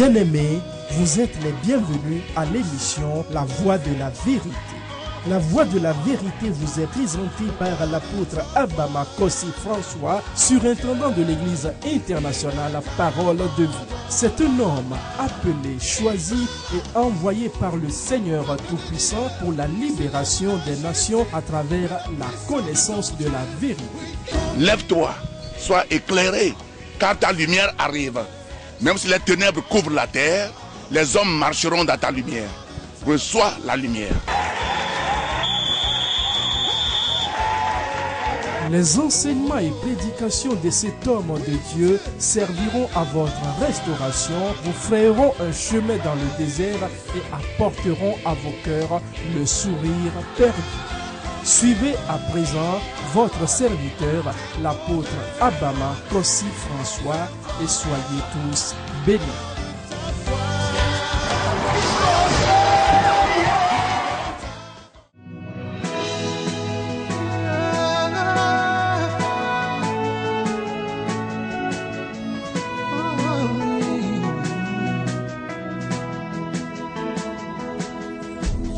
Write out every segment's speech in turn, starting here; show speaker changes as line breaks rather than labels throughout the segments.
Bien-aimés, vous êtes les bienvenus à l'émission La Voix de la Vérité. La Voix de la Vérité vous est présentée par l'apôtre Abama Kossi François, surintendant de l'Église internationale Parole de Vie. C'est un homme appelé, choisi et envoyé par le Seigneur Tout-Puissant pour la libération des nations à travers la connaissance de la vérité.
Lève-toi, sois éclairé, car ta lumière arrive. Même si les ténèbres couvrent la terre, les hommes marcheront dans ta lumière. Reçois la lumière.
Les enseignements et prédications de cet homme de Dieu serviront à votre restauration, vous frayeront un chemin dans le désert et apporteront à vos cœurs le sourire perdu. Suivez à présent votre serviteur, l'apôtre Abama Kossi François, et soyez tous bénis.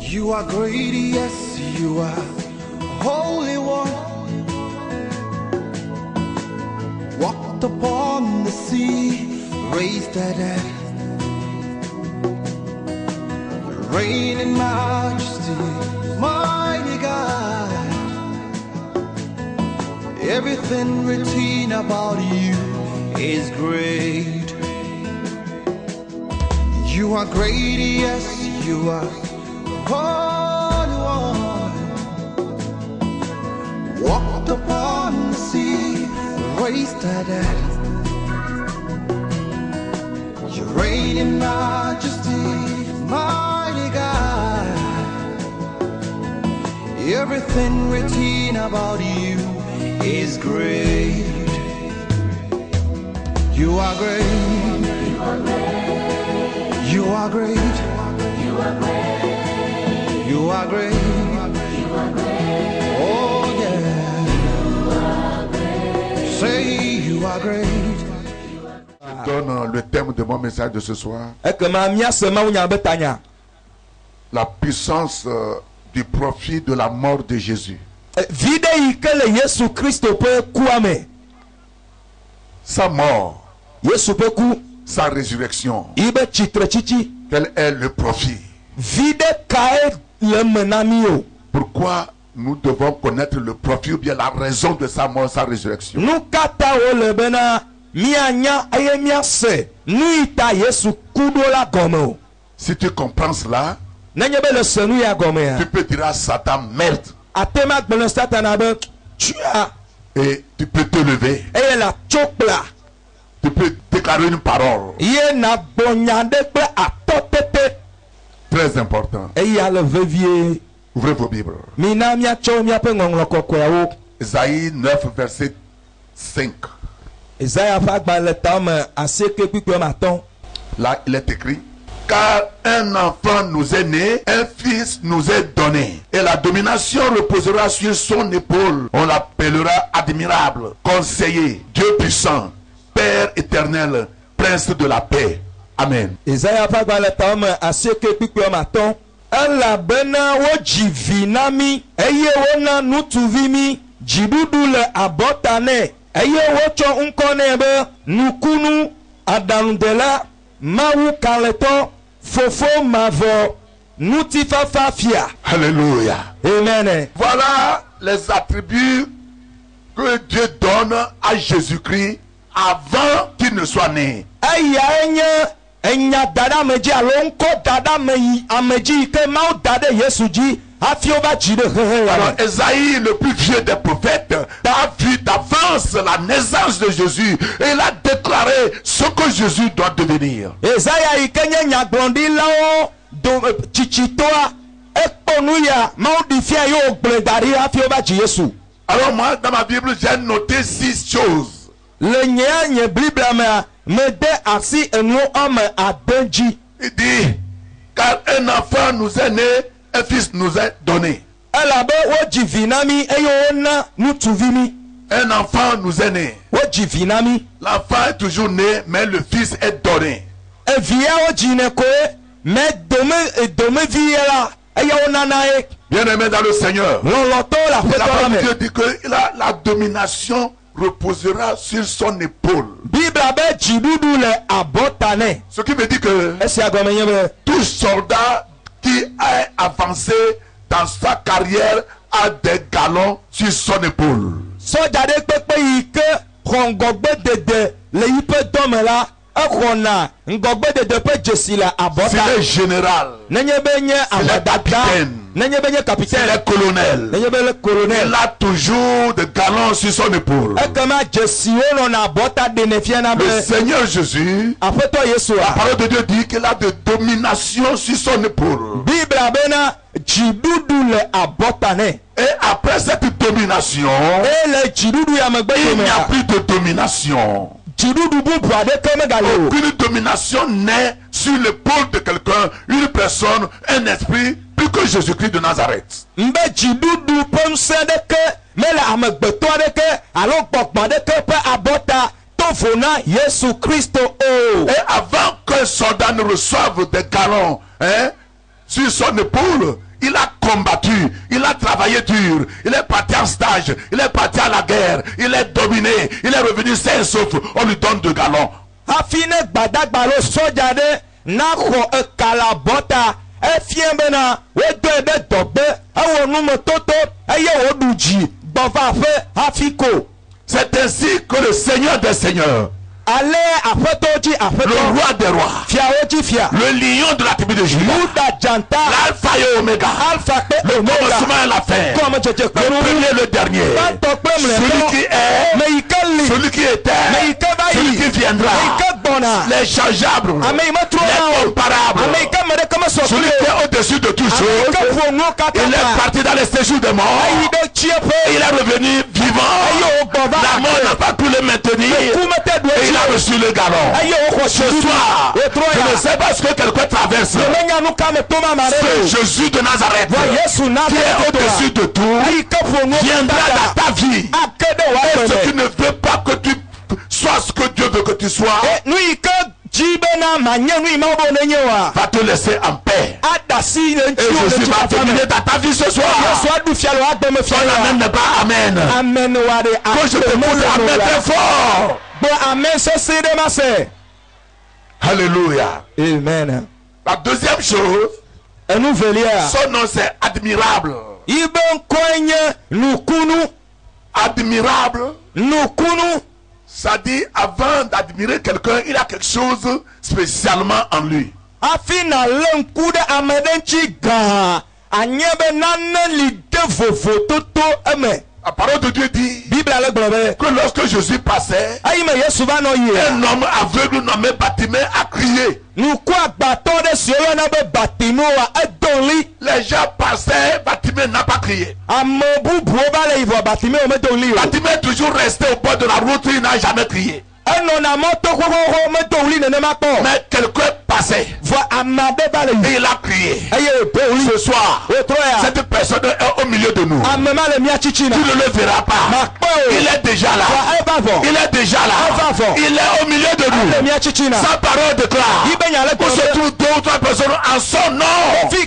You are great, yes, you are Holy One. Walked upon the sea, raised the dead. Reign in majesty, mighty God. Everything written about you is great. You are great, yes, you are Holy One. Walked upon the sea, raised the dead. You reign in majesty, mighty God. Everything written about you is great. You are great. You are great. You are great. You are great. You are great. Oh yeah. You are great. Say you are great.
Je donne le thème de mon message de ce soir. La puissance du profit de la mort de Jésus. Sa mort, sa résurrection. Quel est le profit? Pourquoi nous devons connaître le profit ou bien la raison de sa mort, sa résurrection? Si tu comprends cela, tu peux dire à Satan merde. Et tu peux te lever. Tu peux déclarer une parole. Très important. Ouvrez vos Bibles. Isaïe 9, verset 5. Là, il est écrit: car un enfant nous est né, un fils nous est donné, et la domination reposera sur son épaule. On l'appellera admirable, conseiller, Dieu puissant, Père éternel, Prince de la paix. Amen. Alléluia.
Amen.
Voilà les attributs que Dieu donne à Jésus-Christ avant qu'il ne soit né. Alors Esaïe, le plus vieux des prophètes, a vu d'avance la naissance de Jésus et il a déclaré ce que Jésus doit devenir. Alors moi, dans ma Bible, j'ai noté 6 choses.
Il
dit, car un enfant nous est né, un fils nous est donné. Un enfant nous est né. L'enfant est toujours né, mais le fils est donné. Bien-aimé dans le Seigneur, la parole de Dieu dit que la domination reposera sur son épaule. Ce qui veut dire que tout soldat qui a avancé dans sa carrière a des galons sur son épaule. Si le général, si le capitaine, si le colonel, il a toujours des galons sur son épaule. Le Seigneur Jésus, la parole de Dieu dit qu'il a de domination sur son épaule. Et après cette domination, il n'y a plus de domination. Aucune domination n'est sur l'épaule de quelqu'un, une personne, un esprit, plus que Jésus-Christ de Nazareth. Et avant qu'un soldat ne reçoive des galons sur son épaule, il a combattu, il a travaillé dur, il est parti en stage, il est parti à la guerre, il est dominé, il est revenu sain et sauf, on lui donne 2 galons. C'est ainsi que le Seigneur des Seigneurs, le roi des rois, le lion de la tribu de Juda, l'alpha et oméga, le commencement et la fin, le premier et le dernier, celui qui est, celui qui était, celui qui viendra, l'inchangeable, l'incomparable, celui qui est au-dessus de tout chose. Il est parti dans les séjours des morts et il est revenu vivant. La mort n'a pas pu le maintenir et il a reçu le galon. Ce soir, je ne sais pas ce que quelqu'un traverse. Ce Jésus de Nazareth qui est au-dessus de tout viendra dans ta vie. Et ce qui ne veut pas que tu sois ce que Dieu veut que tu sois va te laisser en paix. Et Jésus va terminer dans ta vie ce soir. Ton amen n'est pas amen. Que je te montre amen très fort. Alléluia.
Amen.
La deuxième chose, son nom c'est admirable. Admirable. Ça dit, avant d'admirer quelqu'un, il a quelque chose spécialement en lui. La parole de Dieu dit que lorsque Jésus passait, un homme aveugle nommé Bartimée a crié. Les gens passaient, Bartimée n'a pas crié. Bartimée est toujours resté au bord de la route, il n'a jamais crié. Mais quelqu'un passait et il a crié. Ce soir, cette personne est au milieu de nous. Tu ne le verras pas. Il est déjà là. Il est déjà là. Il est au milieu de nous. Sa parole déclare où se trouvent 2 ou 3 personnes en son nom. Il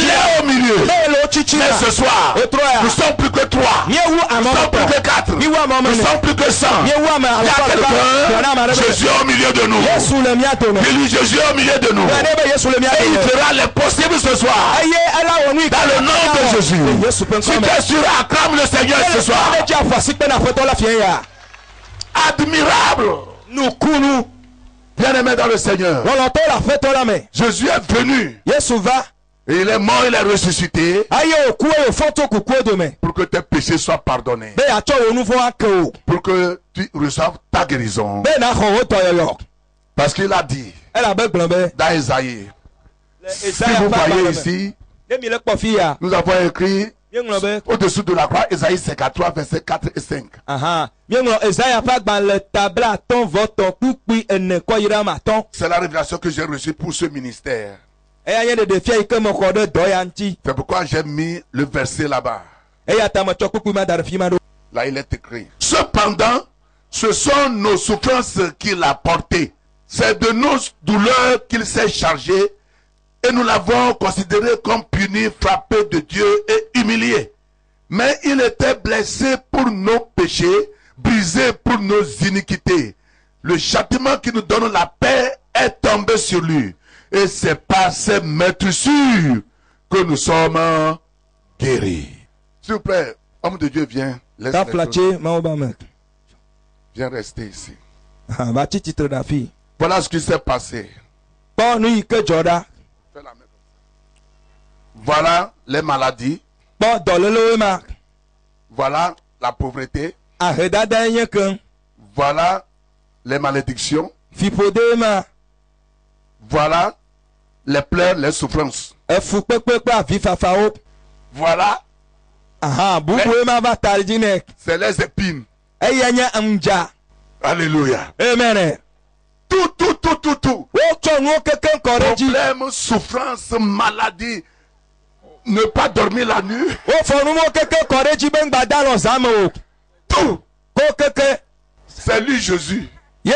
est au milieu. Mais ce soir, nous sommes plus que 3. Nous sommes plus que 4. Nous sommes plus que 100. Il y a quelqu'un, Jésus est au milieu de nous. Lui, Jésus est au milieu de nous. Et il fera l'impossible ce soir. Dans le nom de Jésus. Si tu es sûr, acclame le Seigneur ce soir. Admirable. Bien-aimé dans le Seigneur. Jésus est venu. Et il est mort, il est ressuscité. Pour que tes péchés soient pardonnés. Pour que tu reçoives ta guérison. Parce qu'il a dit dans Isaïe. Si vous voyez ici, nous avons écrit au-dessous de la croix, Isaïe 53, versets 4 et 5. C'est la révélation que j'ai reçue pour ce ministère. C'est pourquoi j'ai mis le verset là-bas. Là, il est écrit. Cependant, ce sont nos souffrances qu'il a portées. C'est de nos douleurs qu'il s'est chargé et nous l'avons considéré comme puni, frappé de Dieu et humilié. Mais il était blessé pour nos péchés, brisé pour nos iniquités. Le châtiment qui nous donne la paix est tombé sur lui. Et c'est par ses meurtrissures que nous sommes guéris. S'il vous plaît, homme de Dieu, viens. Laisse viens rester ici. Voilà ce qui s'est passé. Voilà les maladies. Voilà la pauvreté. Voilà les malédictions. Voilà les pleurs, les souffrances. Voilà. C'est les épines. Alléluia.
Amen.
Tout. Problème, souffrance, maladie. Ne pas dormir la nuit. Tout. C'est lui Jésus. Il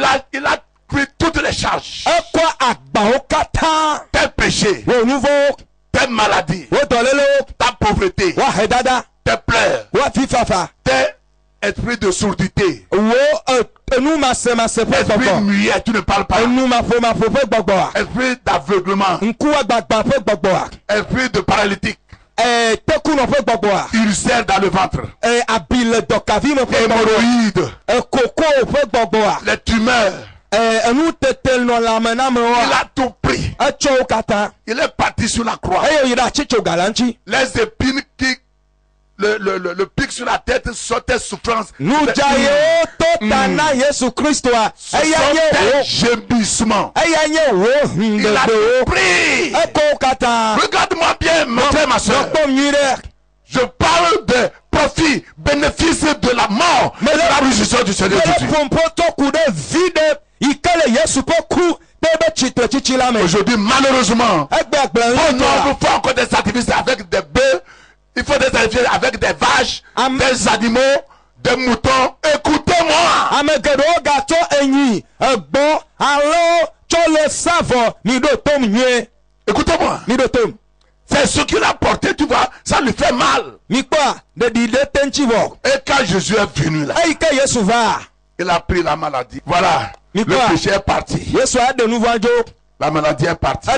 a pris toutes les charges. Tes péchés, tes maladies, ta pauvreté, tes pleurs, tes esprits de sourdité, esprit muet, tu ne parles pas, esprit d'aveuglement, esprit de paralytique, ulcère dans le ventre, hémorroïdes, les tumeurs. Il a tout pris. Il est parti sur la croix. Les épines qui le pic sur la tête sont tes souffrances. Ce sont tes gémissements. Il a tout pris. Regarde-moi bien, mon frère, ma soeur. Je parle des profits, bénéfices de la mort, mais de la résurrection du Seigneur Jésus. Aujourd'hui, malheureusement, on ne fait encore des sacrifices avec des bœufs. Il faut des sacrifices avec des vaches, des animaux, des moutons. Écoutez-moi. Écoutez-moi. C'est ce qu'il a porté, tu vois, ça lui fait mal. Et quand Jésus est venu là, il a pris la maladie. Voilà. Le péché est parti. La maladie est partie.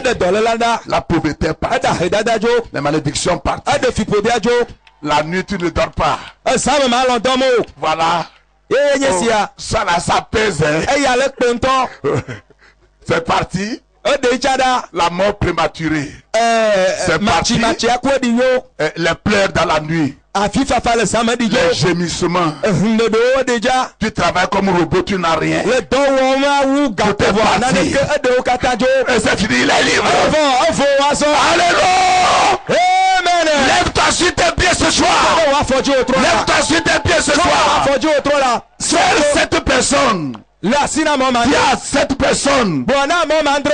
La pauvreté est partie. Les malédictions partent. La nuit, tu ne dors pas. Voilà. Oh, ça là, ça pèse. C'est parti. La mort prématurée. C'est parti. Les pleurs dans la nuit. Les gémissements. Tu travailles comme robot, tu n'as rien. Tout est parti. Et c'est fini, il est libre. Alléluia. Lève-toi sur tes pieds ce soir. Lève-toi sur tes pieds ce soir. Seule cette personne. Qui a cette personne,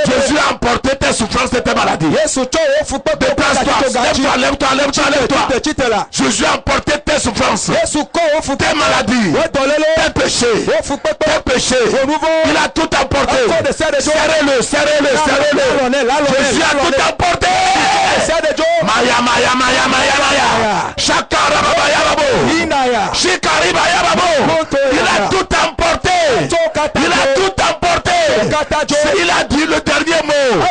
Jésus a emporté tes souffrances et tes maladies. Déplace-toi, lève-toi. Jésus a emporté tes souffrances, tes maladies, tes péchés. Il a tout emporté. Serrez-le. Jésus a tout emporté. Maya. Il a tout emporté. Il a tout emporté. Il a dit le dernier mot.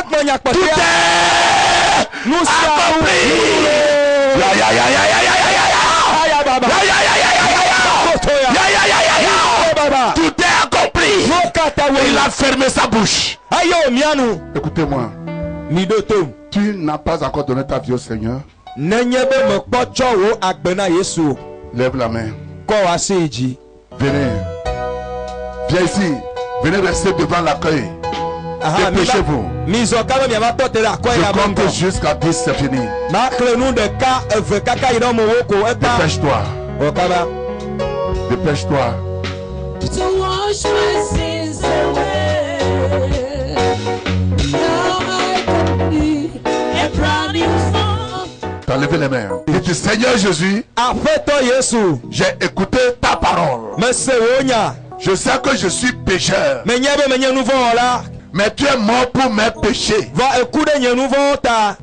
Tout est accompli. Tout est accompli. Il a fermé sa bouche. Écoutez-moi. Tu n'as pas encore donné ta vie au Seigneur. Lève la main. Venez. Viens ici. Venez rester devant l'accueil. Dépêchez-vous. Je compte jusqu'à 10, c'est fini. Dépêche-toi. Dépêche-toi. T'as levé les mains. Il dit, Seigneur Jésus, j'ai écouté ta parole. Je sais que je suis pécheur.
Mais
Mais tu es mort pour mes péchés.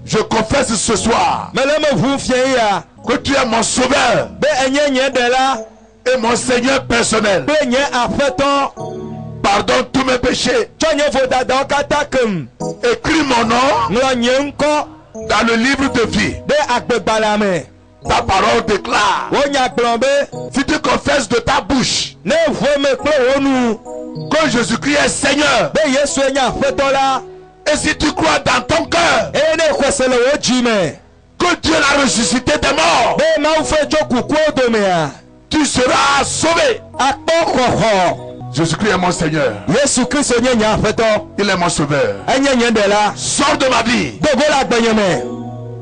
Je confesse ce soir que tu es mon sauveur et mon Seigneur personnel. Pardonne tous mes péchés. Écris mon nom dans le livre de vie. Ta parole déclare, si tu confesses de ta bouche que Jésus-Christ est Seigneur, et si tu crois dans ton cœur que Dieu l'a ressuscité des morts, tu seras sauvé. Jésus-Christ est mon Seigneur. Il est mon sauveur. Sors de ma vie.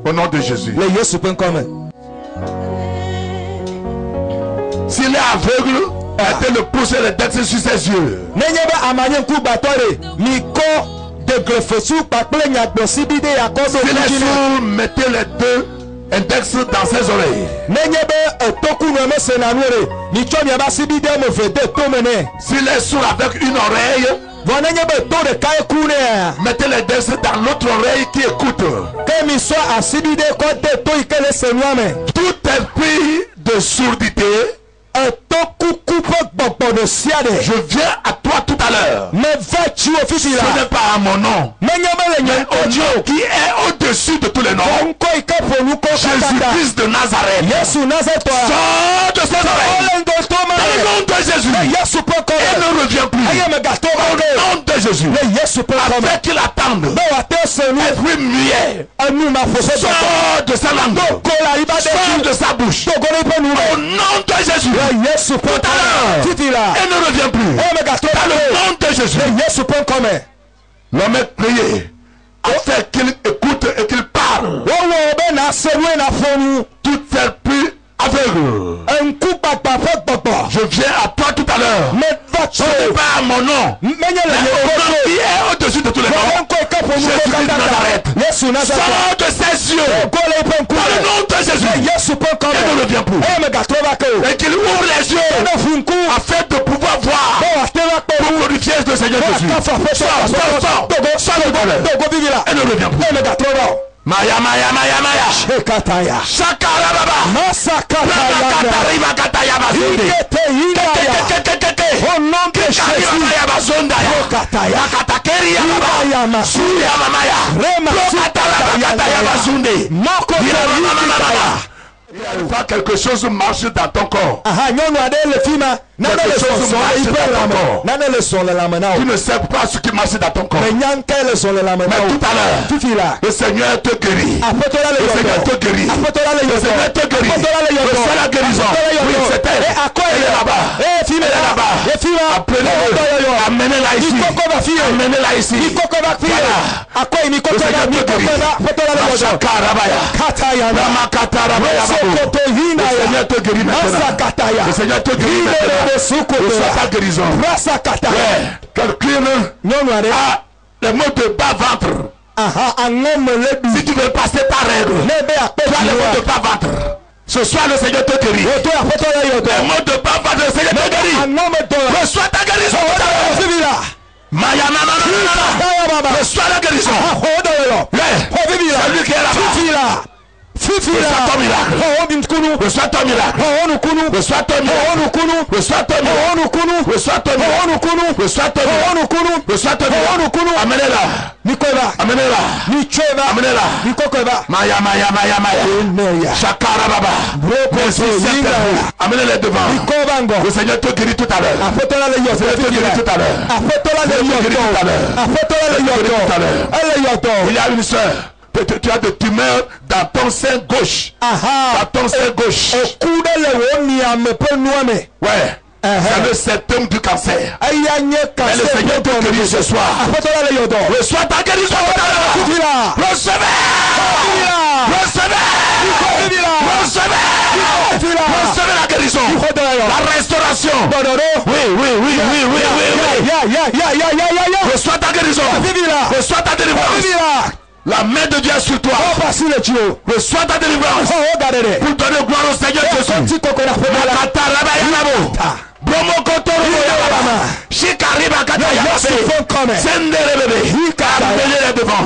Au nom de Jésus. S'il est aveugle, mettez le pouce et le texte sur ses yeux. S'il est sourd, mettez les deux index dans ses oreilles. S'il est sourd avec une oreille, mettez l'index dans l'autre oreille qui écoute. Tout esprit de sourdité, je viens à toi tout à l'heure. Ce n'est pas à mon nom, mais au nom qui est au-dessus de tous les noms. Jésus-Christ de Nazareth. Sors de ses oreilles. Dans le nom de Jésus. Et ne revient plus. Au nom de Jésus. Afin qu'il attende. Esprit muet. Sors de sa langue. Sors de sa bouche. Au nom de Jésus. Tout à l'heure. Et ne revient plus. Dans le nom de Jésus. L'homme est prié afin qu'il écoute et qu'il parle. Tout esprit aveugle, je viens à toi tout à l'heure. Ce n'est pas à mon nom, mais au nom qui est au-dessus de tous les noms. Jésus-Christ de Nazareth. Sors de ses yeux. Dans le nom de Jésus. Et ne revient plus. Et qu'il ouvre les yeux afin de pouvoir voir pour glorifier le Seigneur Jésus. Sors. Et ne revient plus. Maya. Shakara baba. Masakataya. Kataya bazunde. Au nom de Jésus. Kataya. Katakeria baba. Suya mamaya. Kataya bazunde. Il y a quelque chose marche dans ton corps. Quelque chose marche dans ton corps. Tu ne sais pas ce qui marche dans ton corps. Mais tout à l'heure, le Seigneur te guérit. Le Seigneur te guérit. Le Seigneur te guérit. Reçois la guérison. Oui, c'est elle. Elle est là-bas. Elle est là-bas. Appelez-le. Amenez-la ici. Amenez-la ici. Voilà. Le Seigneur te guérit. Le Seigneur te guérit maintenant. Le Seigneur te guérit maintenant. Reçois ta guérison. Quelqu'un a le mot de bas-ventre. Si tu veux passer ta règle, tu as le mot de bas-ventre. Ce soir le Seigneur te guérit. Le mot de bas-ventre, le Seigneur te guérit. Reçois ta guérison. Maya reçois la guérison. C'est lui qui est là-bas. Reçois ton miracle. Reçois ton miracle. Reçois ton miracle. Reçois ton miracle. Reçois ton miracle. Reçois ton miracle. Reçois ton miracle. Amenez-la. Amenez-la. Amenez-la. Maya. Shakara baba. Amenez-les devant. Le Seigneur te guérit tout à l'heure. Le Seigneur te guérit tout à l'heure. Il y a une soeur. Tu as des tumeurs dans ton sein gauche. Dans ton sein gauche. Ouais. C'est le symptôme du cancer. Mais le Seigneur te guérit ce soir. Reçois ta guérison. Recevez la guérison. La restauration. Oui. Reçois ta guérison. Reçois ta délivrance. La main de Dieu est sur toi. Reçois ta délivrance. Pour donner gloire au Seigneur Jésus. Bromokotoro Yababa. Shikariba Katayabe. Sendere bébé. Amenez-les devant.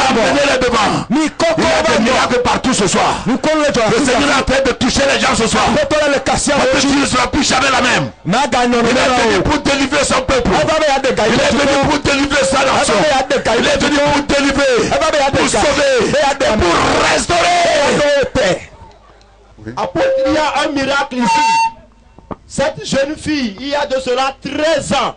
Amenez-les devant. Il y a des miracles partout ce soir. Le Seigneur est en train de toucher les gens ce soir. Votre Dieu ne sera plus jamais la même. Il est venu pour délivrer son peuple. Il est venu pour délivrer sa nation. Il est venu pour délivrer, pour sauver, pour restaurer.
Apôtre, il y a un miracle ici. Cette jeune fille, il y a de cela 13 ans,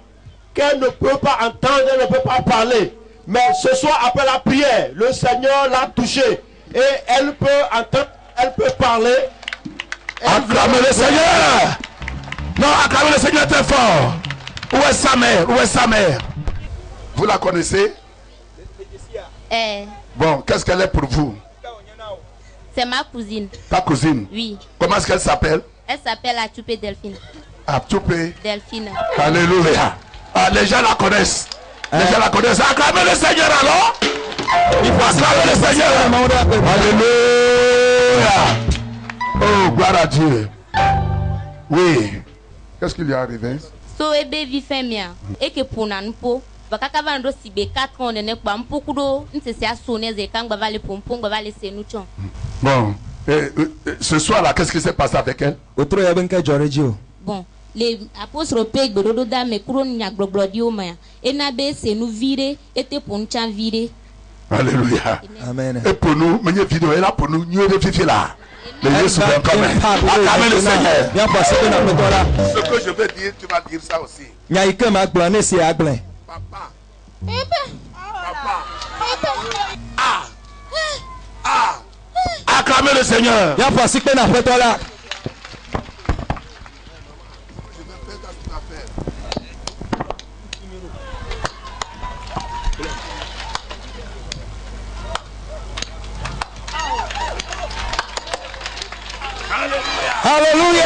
qu'elle ne peut pas entendre, elle ne peut pas parler. Mais ce soir, après la prière, le Seigneur l'a touchée. Et elle peut entendre, elle peut parler.
Acclamez le Seigneur. Non, acclamez le Seigneur très fort. Où est sa mère? Où est sa mère? Vous la connaissez? Bon, qu'est-ce qu'elle est pour vous?
C'est ma cousine.
Ta cousine?
Oui.
Comment est-ce qu'elle s'appelle?
Elle s'appelle Atoupé Delphine.
Atoupé
Delphine.
Alléluia. Ah, les gens la connaissent. Les gens la connaissent. Acclamez le Seigneur alors. Il faut acclamer le Seigneur. Alléluia. Oh, gloire à Dieu. Oui. Qu'est-ce qui lui est arrivé?
So ebe vi femia. Eke pona npo. Bakaka vando sibe 4 ans ne kwa mpokudo. Ntese asone ze kangba vale pompong vale senuchon.
Bon. Ce soir-là, qu'est-ce qui s'est passé avec elle?
Bon. Les apôtres peg bedodo da me kuro nya globlodio ma. Enabe se nous virer était pour nous virer.
Alléluia.
Amen.
Et pour nous, mais vidéo est là pour nous, nous vérifier là. Les yeux sont quand même. Acclamez le Seigneur. Ce que je veux dire, tu vas dire ça aussi. Papa. Papa. Ah. Acclamez le Seigneur.
Alléluia.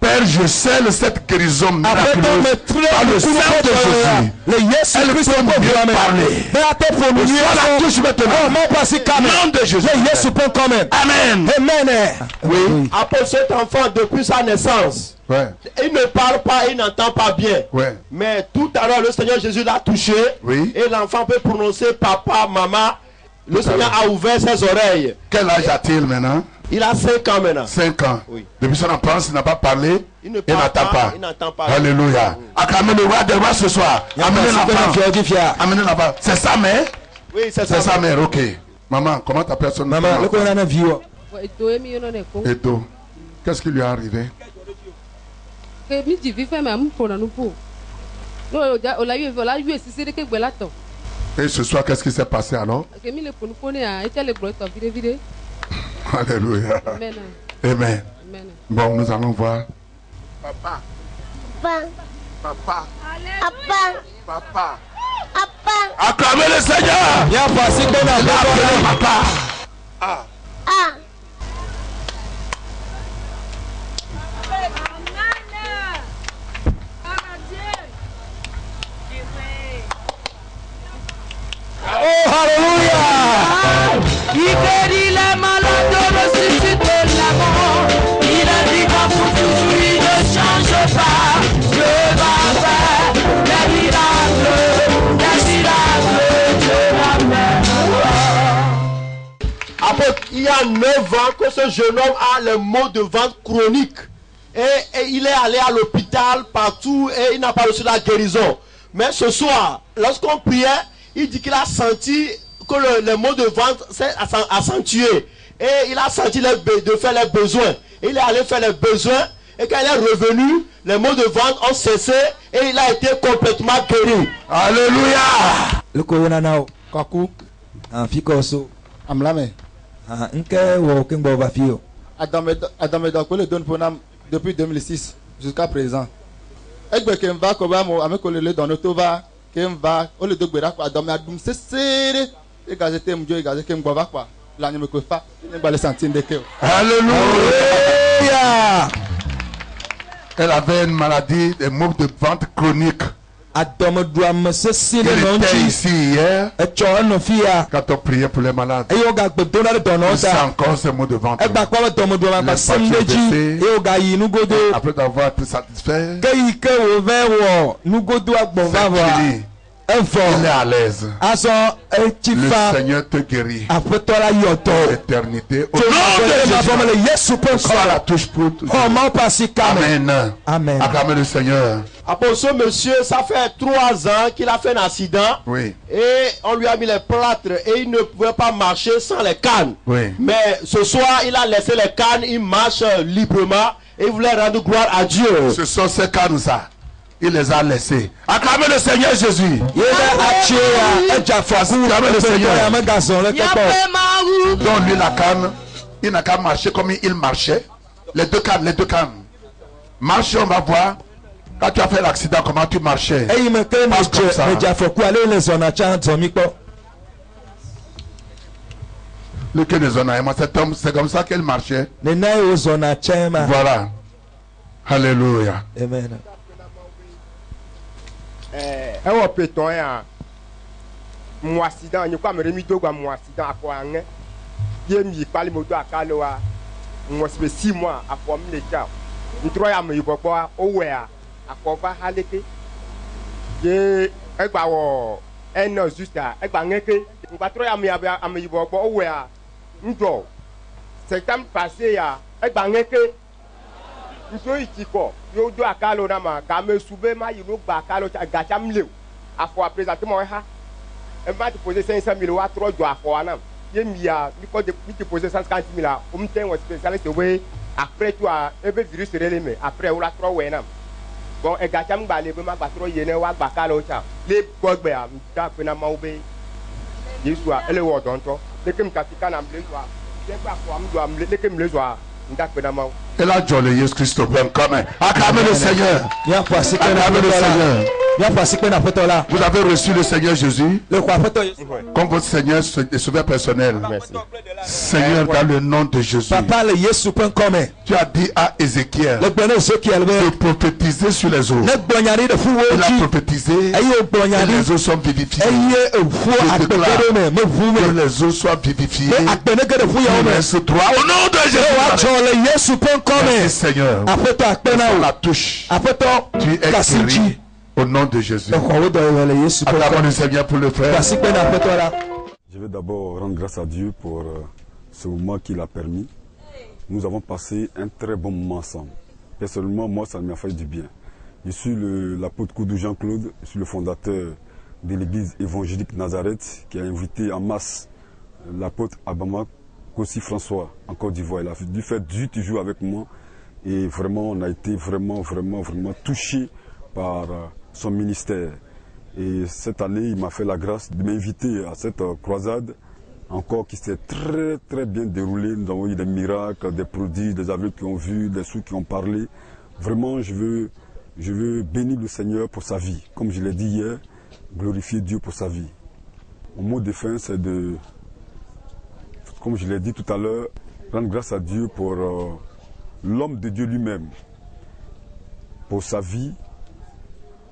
Père, je scelle cette guérison miraculeuse par le sang de Jésus. Elle peut mieux parler. La touche maintenant. Nom de Jésus. Amen.
Oui. Après cet enfant, depuis sa naissance, il ne parle pas, il n'entend pas bien. Mais tout à l'heure, le Seigneur Jésus l'a touché. Et l'enfant peut prononcer papa, maman. Le Seigneur a ouvert ses oreilles.
Quel âge a-t-il maintenant?
Il a 5 ans maintenant.
5 ans.
Oui.
Depuis son enfance, il n'a pas parlé.
Il n'entend pas. Il n'entend pas.
Alléluia. Acclamez le roi des rois ce soir. Amenez l'enfant. Amenez l'enfant. C'est sa mère?
Oui, c'est
sa mère. Ok. Maman, comment t'appelles son nom?
Maman,
Edo. Qu'est-ce qui lui est arrivé? Et ce soir, qu'est-ce qui s'est passé alors? Alléluia.
Amen.
Amen.
Amen.
Bon, nous allons voir. Papa.
Papa.
Papa.
Papa.
Papa.
Papa.
Acclamez le Seigneur.
Bien passé,
Papa. Ah.
Ah.
Oh, alléluia.
Il guérit les malades, ressuscite l'amour. Il a dit qu'en pour toujours il ne change pas. Dieu va faire des miracles, Dieu va faire.
Après, il y a 9 ans que ce jeune homme a les maux de ventre chroniques. Et il est allé à l'hôpital partout et il n'a pas reçu la guérison. Mais ce soir, lorsqu'on priait, il dit qu'il a senti que les maux de ventre s'est accentué. Et il a senti de faire les besoins. Il est allé faire les besoins. Et quand il est revenu, les maux de ventre ont cessé. Et il a été complètement guéri.
Alléluia.
Le coronanao. Kaku. Un ficoso.
Amlame.
Un wo kimbo bafio.
Adam le donne pour nam depuis 2006 jusqu'à présent. Egbe kemva kobamo amekolele dans notova kemva o le dogbera kwa Adam adum sesere e gazete mjo e gazete kemgba va kwa la nyeme ko fa ne ba le santine de ke.
Alléluia. Elle avait une maladie, des maux de ventre chroniques. Il était ici hier. Quand on priait pour les malades. Il sent encore ce mot devant toi. Après avoir été satisfait, il est à l'aise. Le Seigneur te guérit. L'éternité. Au nom de Jésus. Sois la touche pour toujours. Amen.
Amen.
Acclamez le Seigneur.
Après ce monsieur, ça fait 3 ans qu'il a fait un accident.
Oui.
Et on lui a mis les plâtres et il ne pouvait pas marcher sans les cannes.
Oui.
Mais ce soir, il a laissé les cannes, il marche librement et il voulait rendre gloire à Dieu.
Ce sont ces cannes ça. Il les a laissés. Acclamez le Seigneur Jésus. Acclamez le Seigneur. Donc lui la canne, il n'a qu'à marcher comme il marchait. Les deux cannes. Marche, on va voir. Quand tu as fait l'accident, comment tu marchais? Passe comme ça. C'est comme ça qu'elle marchait. Voilà. Alléluia.
Amen.
Ewo peton ya mon accident ni kwa me remi do gwa mon accident akwa an ye mi pali moto akalo wa mo spe 6 mois akwa mi le cha ntro ya me ibopo o we a akwa fa haleke ye egba wo eno justa egba ngeke ngba tro ya me am ibopo o we a ndo septembre passé ya egba ngeke nso itiko yo do akalo na ma ka me sube ma yiro gba akalo ga cha mle afo présenter mo ha e ba te poser 500,000 wa tro jo afo na ye mia mi ko de mi te poser 150,000 o mi ten wa spécialiste we après tu a e be virus rele me après o la tro we na bon e ga cha mgba le be ma gba tro ye ne wa gba akalo cha le gbogbe a mi da pe na ma o be Yesu a ele wo don to de kem ka tika na mle so a je gba afo am do am le kem le so a nda pe na ma.
Et là, Dieu, le Jésus Christ, acclamez le Seigneur. Acclamez le Seigneur. Vous avez reçu le Seigneur Jésus comme votre Seigneur et Sauveur personnel. Seigneur, dans le nom de Jésus. Tu as dit à Ézéchiel de prophétiser sur les eaux. Il a prophétisé et les eaux sont vivifiées. Je déclare que les eaux soient vivifiées. Verset 3. Au nom de Jésus. Merci Seigneur. La touche. Tu es guéri. Au nom de Jésus. Acclamons le Seigneur pour le frère.
Je vais d'abord rendre grâce à Dieu pour ce moment qu'il a permis. Nous avons passé un très bon moment ensemble. Personnellement, moi, ça m'a fait du bien. Je suis l'apôtre Koudou Jean-Claude, je suis le fondateur de l'église évangélique Nazareth qui a invité en masse l'apôtre Abama Kossi François en Côte d'Ivoire. Il a dû faire 18 jours avec moi et vraiment, on a été vraiment touchés par son ministère. Et cette année, il m'a fait la grâce de m'inviter à cette croisade encore qui s'est très bien déroulée. Nous avons eu des miracles, des prodiges, des aveugles qui ont vu, des sourds qui ont parlé. Vraiment, je veux bénir le Seigneur pour sa vie. Comme je l'ai dit hier, glorifier Dieu pour sa vie. Mon mot de fin, c'est de, comme je l'ai dit tout à l'heure, rendre grâce à Dieu pour l'homme de Dieu lui-même, pour sa vie,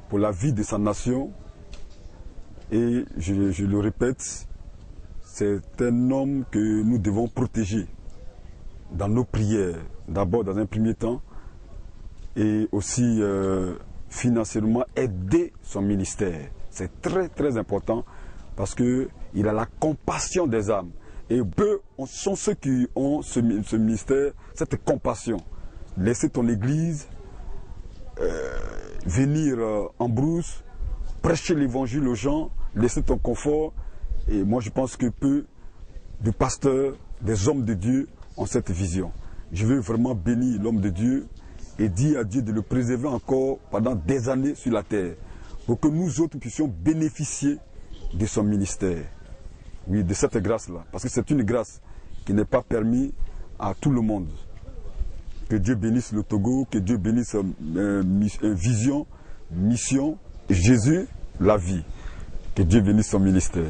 pour la vie de sa nation. Et je le répète, c'est un homme que nous devons protéger dans nos prières, d'abord dans un premier temps, et aussi financièrement aider son ministère. C'est très important parce qu'il a la compassion des âmes. Et peu sont ceux qui ont ce ministère, cette compassion. Laisser ton église venir en brousse, prêcher l'évangile aux gens, laisser ton confort. Et moi je pense que peu de pasteurs, des hommes de Dieu ont cette vision. Je veux vraiment bénir l'homme de Dieu et dire à Dieu de le préserver encore pendant des années sur la terre, pour que nous autres puissions bénéficier de son ministère. Oui, de cette grâce-là, parce que c'est une grâce qui n'est pas permise à tout le monde. Que Dieu bénisse le Togo, que Dieu bénisse vision, mission, Jésus, la vie. Que Dieu bénisse son ministère.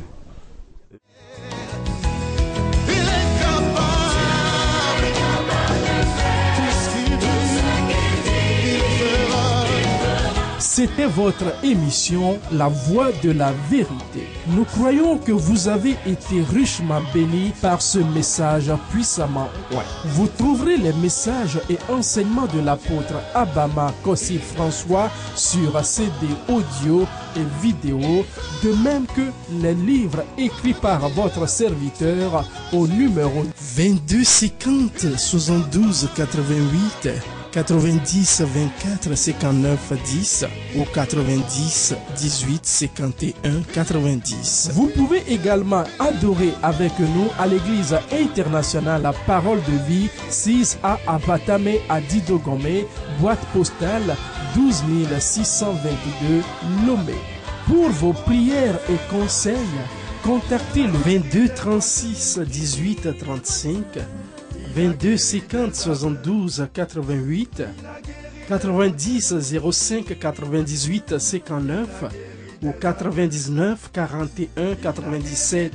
C'était votre émission La Voix de la Vérité. Nous croyons que vous avez été richement bénis par ce message puissamment oint. Vous trouverez les messages et enseignements de l'apôtre Abama Kossi François sur CD audio et vidéo, de même que les livres écrits par votre serviteur au numéro 22 50 72 88 90 24 59 10 ou 90 18 51 90. Vous pouvez également adorer avec nous à l'église internationale La Parole de Vie, 6A Avatame à Didogomé, boîte postale 12 622 Lomé. Pour vos prières et conseils, contactez le 22 36 18 35, 22 50 72 88, 90 05 98 59 ou 99 41 97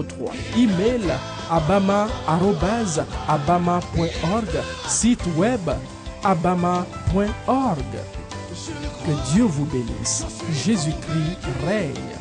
03. Email abama@abama.org, site web abama.org. Que Dieu vous bénisse. Jésus-Christ règne.